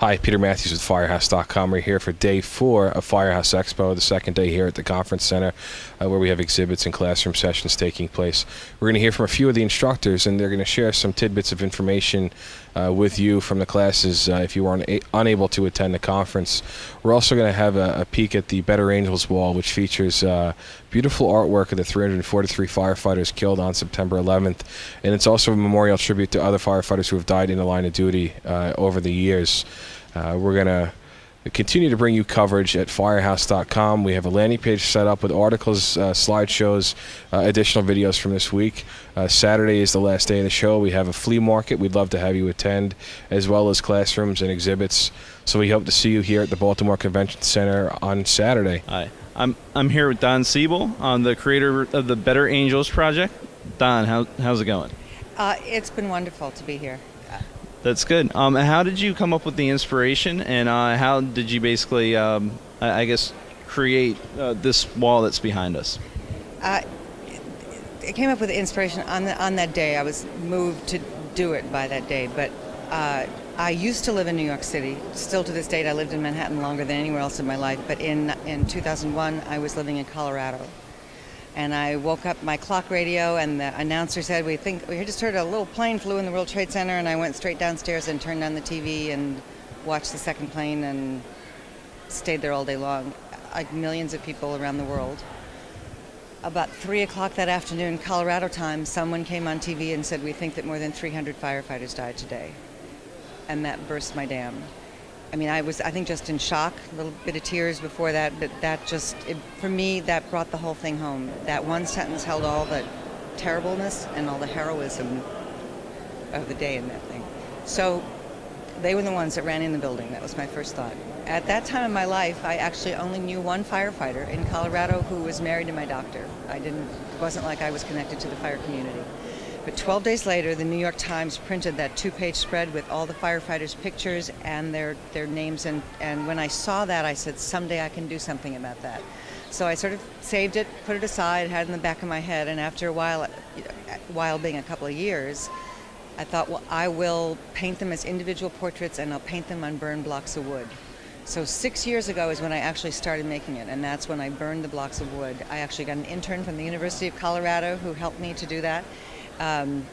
Hi, Peter Matthews with Firehouse.com. We're here for day 4 of Firehouse Expo, the second day here at the Conference Center, where we have exhibits and classroom sessions taking place. We're going to hear from a few of the instructors, and they're going to share some tidbits of information with you from the classes if you were unable to attend the conference. We're also going to have a peek at the Better Angels wall, which features beautiful artwork of the 343 firefighters killed on September 11th, and it's also a memorial tribute to other firefighters who have died in the line of duty over the years. We're going to continue to bring you coverage at Firehouse.com. We have a landing page set up with articles, slideshows, additional videos from this week. Saturday is the last day of the show. We have a flea market we'd love to have you attend, as well as classrooms and exhibits. So we hope to see you here at the Baltimore Convention Center on Saturday. Hi, I'm here with Don Siebel, the creator of the Better Angels project. Don, how's it going? It's been wonderful to be here. That's good. How did you come up with the inspiration, and how did you basically, I guess, create this wall that's behind us? I came up with the inspiration on that day. I was moved to do it by that day, but I used to live in New York City. Still to this date, I lived in Manhattan longer than anywhere else in my life, but in 2001, I was living in Colorado. And I woke up, my clock radio, and the announcer said, we just heard a little plane flew in the World Trade Center, and I went straight downstairs and turned on the TV and watched the second plane and stayed there all day long, like millions of people around the world. About 3 o'clock that afternoon, Colorado time, someone came on TV and said, we think that more than 300 firefighters died today. And that burst my dam. I mean, I think, just in shock, a little bit of tears before that, but for me, that brought the whole thing home. That one sentence held all the terribleness and all the heroism of the day in that thing. So they were the ones that ran in the building. That was my first thought. At that time in my life, I actually only knew one firefighter in Colorado who was married to my doctor. It wasn't like I was connected to the fire community. But 12 days later, the New York Times printed that 2-page spread with all the firefighters' pictures and their names. And when I saw that, I said, someday I can do something about that. So I sort of saved it, put it aside, had it in the back of my head. And after a while being a couple of years, I thought, well, I will paint them as individual portraits, and I'll paint them on burned blocks of wood. So 6 years ago is when I actually started making it, and that's when I burned the blocks of wood. I actually got an intern from the University of Colorado who helped me to do that. And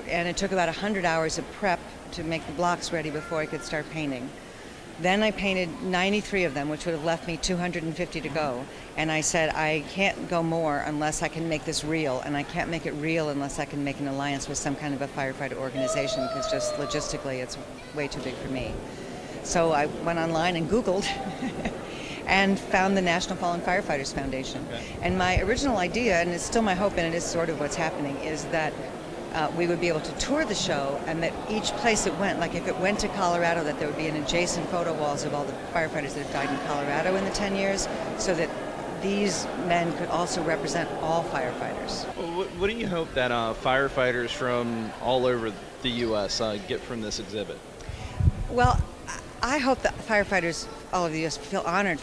it took about 100 hours of prep to make the blocks ready before I could start painting. Then I painted 93 of them, which would have left me 250 to go. And I said, I can't go more unless I can make this real, and I can't make it real unless I can make an alliance with some kind of a firefighter organization, because just logistically it's way too big for me. So I went online and Googled and found the National Fallen Firefighters Foundation. Okay. And my original idea, and it's still my hope, and it is sort of what's happening, is that we would be able to tour the show, and that each place it went, like if it went to Colorado, that there would be an adjacent photo walls of all the firefighters that have died in Colorado in the 10 years, so that these men could also represent all firefighters. Well, what do you hope that firefighters from all over the U.S. Get from this exhibit? Well, I hope that firefighters all over the U.S. feel honored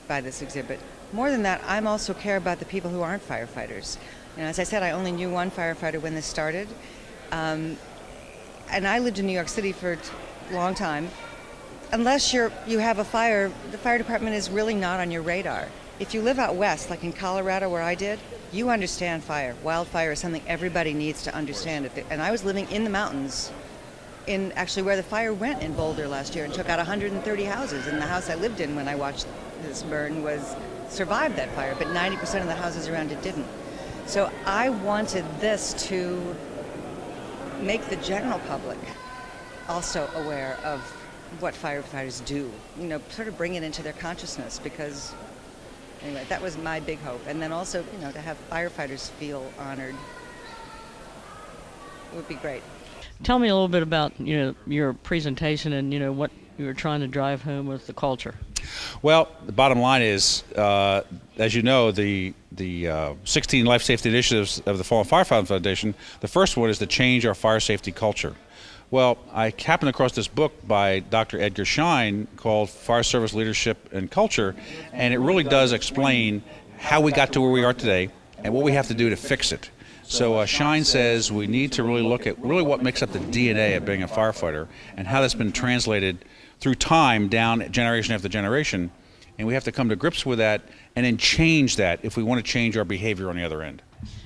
by this exhibit. More than that, I also care about the people who aren't firefighters. You know, as I said, I only knew one firefighter when this started. And I lived in New York City for a long time. Unless you have a fire, the fire department is really not on your radar. If you live out west, like in Colorado where I did, you understand fire. Wildfire is something everybody needs to understand. And I was living in the mountains, in actually where the fire went in Boulder last year, and took out 130 houses. And the house I lived in when I watched this burn survived that fire, but 90% of the houses around it didn't. So I wanted this to make the general public also aware of what firefighters do, you know, sort of bring it into their consciousness, because anyway, that was my big hope. And then also, you know, to have firefighters feel honored would be great. Tell me a little bit about, you know, your presentation and, you know, what you were trying to drive home with the culture. Well, the bottom line is, as you know, the 16 life safety initiatives of the Fallen Firefighter Foundation, the first one is to change our fire safety culture. Well, I happened across this book by Dr. Edgar Schein called Fire Service Leadership and Culture, and it really does explain how we got to where we are today and what we have to do to fix it. So Shine says we need to really look at really what makes up the DNA of being a firefighter and how that's been translated through time down generation after generation. And we have to come to grips with that and then change that if we want to change our behavior on the other end.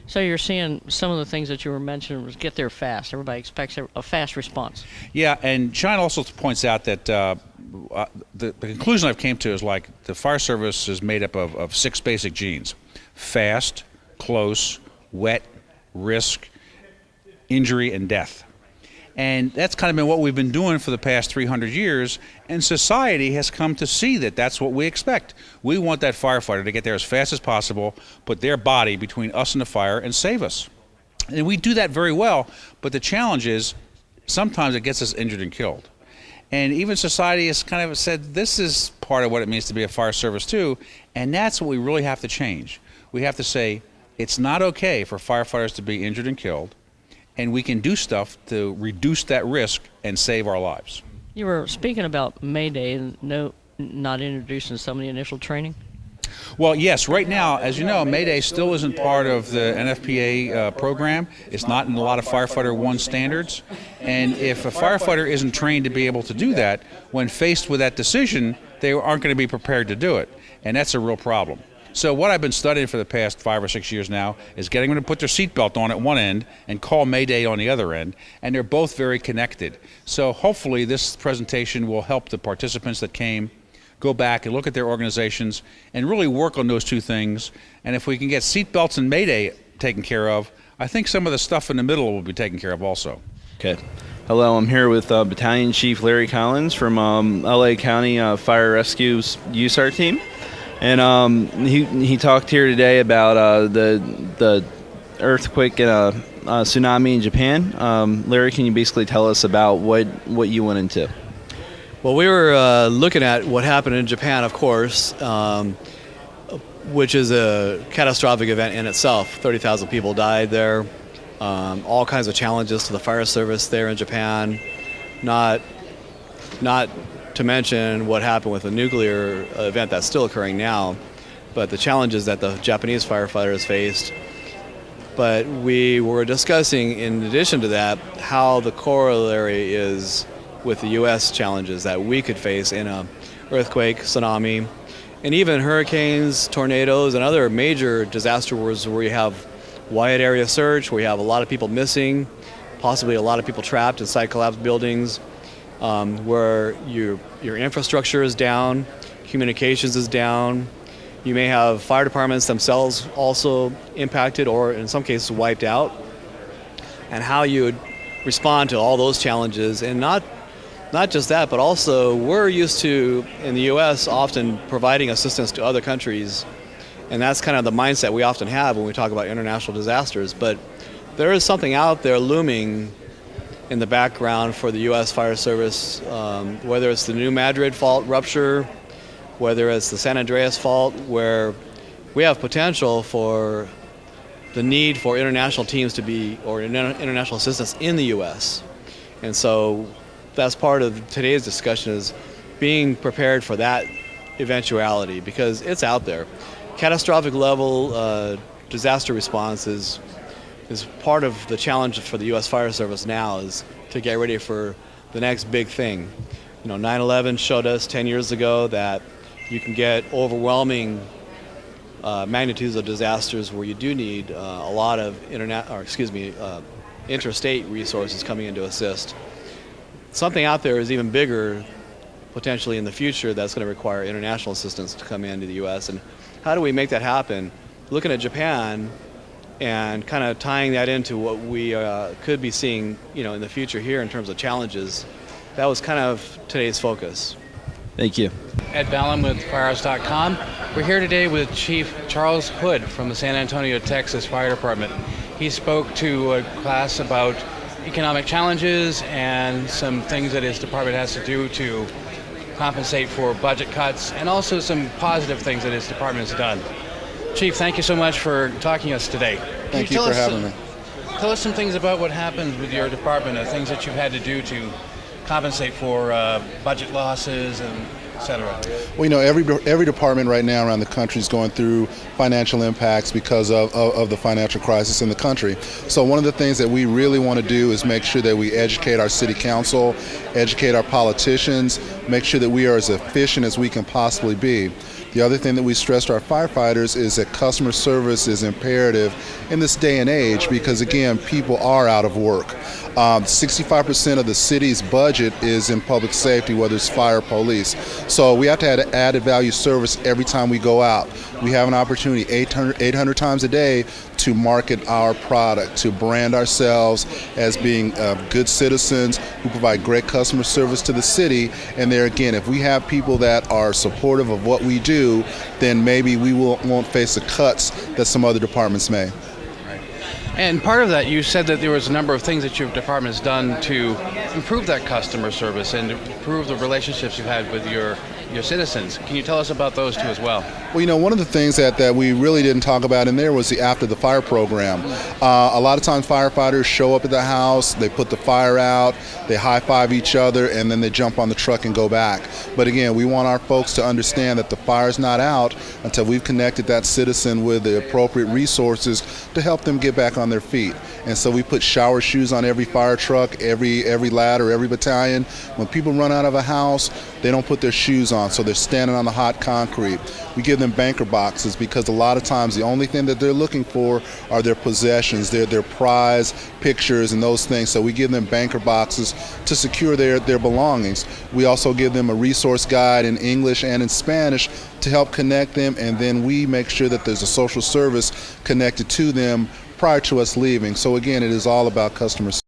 So you're seeing some of the things that you were mentioning was get there fast. Everybody expects a fast response. Yeah, and Shine also points out that the conclusion I've came to is like the fire service is made up of 6 basic genes: fast, close, wet, risk, injury, and death. And that's kind of been what we've been doing for the past 300 years, and society has come to see that that's what we expect. We want that firefighter to get there as fast as possible, put their body between us and the fire, and save us. And we do that very well, but the challenge is sometimes it gets us injured and killed. And even society has kind of said this is part of what it means to be a fire service too, and that's what we really have to change. We have to say it's not okay for firefighters to be injured and killed, and we can do stuff to reduce that risk and save our lives. You were speaking about Mayday and not introducing some of the initial training. Well, yes, right now, as you know, Mayday still isn't part of the NFPA program. It's not in a lot of Firefighter 1 standards. And if a firefighter isn't trained to be able to do that, when faced with that decision, they aren't going to be prepared to do it. And that's a real problem. So what I've been studying for the past 5 or 6 years now is getting them to put their seatbelt on at one end and call Mayday on the other end, and they're both very connected. So hopefully this presentation will help the participants that came go back and look at their organizations and really work on those two things. And if we can get seatbelts and Mayday taken care of, I think some of the stuff in the middle will be taken care of also. Okay. Hello, I'm here with Battalion Chief Larry Collins from LA County Fire Rescue's USAR team. And he talked here today about the earthquake and tsunami in Japan. Larry, can you basically tell us about what you went into? Well, we were looking at what happened in Japan, of course, which is a catastrophic event in itself. 30,000 people died there. All kinds of challenges to the fire service there in Japan. Not to mention what happened with the nuclear event that's still occurring now, but the challenges that the Japanese firefighters faced. But we were discussing, in addition to that, how the corollary is with the U.S. challenges that we could face in a earthquake, tsunami, and even hurricanes, tornadoes, and other major disasters where you have wide area search, where you have a lot of people missing, possibly a lot of people trapped inside collapsed buildings, where your infrastructure is down, communications is down. You may have fire departments themselves also impacted or in some cases wiped out. And how you would respond to all those challenges, and not just that, but also we're used to, in the U.S., often providing assistance to other countries, and that's kind of the mindset we often have when we talk about international disasters. But there is something out there looming in the background for the U.S. Fire Service, whether it's the New Madrid fault rupture, whether it's the San Andreas fault, where we have potential for the need for international teams to be, or international assistance in the U.S. And so that's part of today's discussion, is being prepared for that eventuality, because it's out there. Catastrophic level disaster response is part of the challenge for the U.S. Fire Service now, is to get ready for the next big thing. 9/11 showed us 10 years ago that you can get overwhelming magnitudes of disasters where you do need a lot of interstate resources coming in to assist. Something out there is even bigger, potentially in the future, that's going to require international assistance to come into the U.S. And how do we make that happen? Looking at Japan and kind of tying that into what we could be seeing, in the future here in terms of challenges, that was kind of today's focus. Thank you. Ed Ballum with Firehouse.com. We're here today with Chief Charles Hood from the San Antonio, Texas Fire Department. He spoke to a class about economic challenges and some things that his department has to do to compensate for budget cuts, and also some positive things that his department has done. Chief, thank you so much for talking to us today. Thank you for having me. Tell us some things about what happens with your department, the things that you've had to do to compensate for budget losses and etc.? Well, every department right now around the country is going through financial impacts because of the financial crisis in the country. So one of the things that we really want to do is make sure that we educate our city council, educate our politicians, make sure that we are as efficient as we can possibly be. The other thing that we stress to our firefighters is that customer service is imperative in this day and age because, again, people are out of work. 65% of the city's budget is in public safety, whether it's fire or police. So we have to add added value service every time we go out. We have an opportunity 800 times a day to market our product, to brand ourselves as being good citizens who provide great customer service to the city. And there again, if we have people that are supportive of what we do, then maybe we won't face the cuts that some other departments may. And part of that, you said that there was a number of things that your department has done to improve that customer service and improve the relationships you've had with your citizens. Can you tell us about those two as well? Well, one of the things that we really didn't talk about in there was the After the Fire program. A lot of times firefighters show up at the house, they put the fire out, they high-five each other, and then they jump on the truck and go back. But again, we want our folks to understand that the fire's not out until we've connected that citizen with the appropriate resources to help them get back on their feet. And so we put shower shoes on every fire truck, every ladder, every battalion. When people run out of a house, they don't put their shoes on, so they're standing on the hot concrete. We give them banker boxes because a lot of times the only thing that they're looking for are their possessions, their prize, pictures, and those things. So we give them banker boxes to secure their belongings. We also give them a resource guide in English and in Spanish to help connect them, and then we make sure that there's a social service connected to them prior to us leaving. So again, it is all about customer service.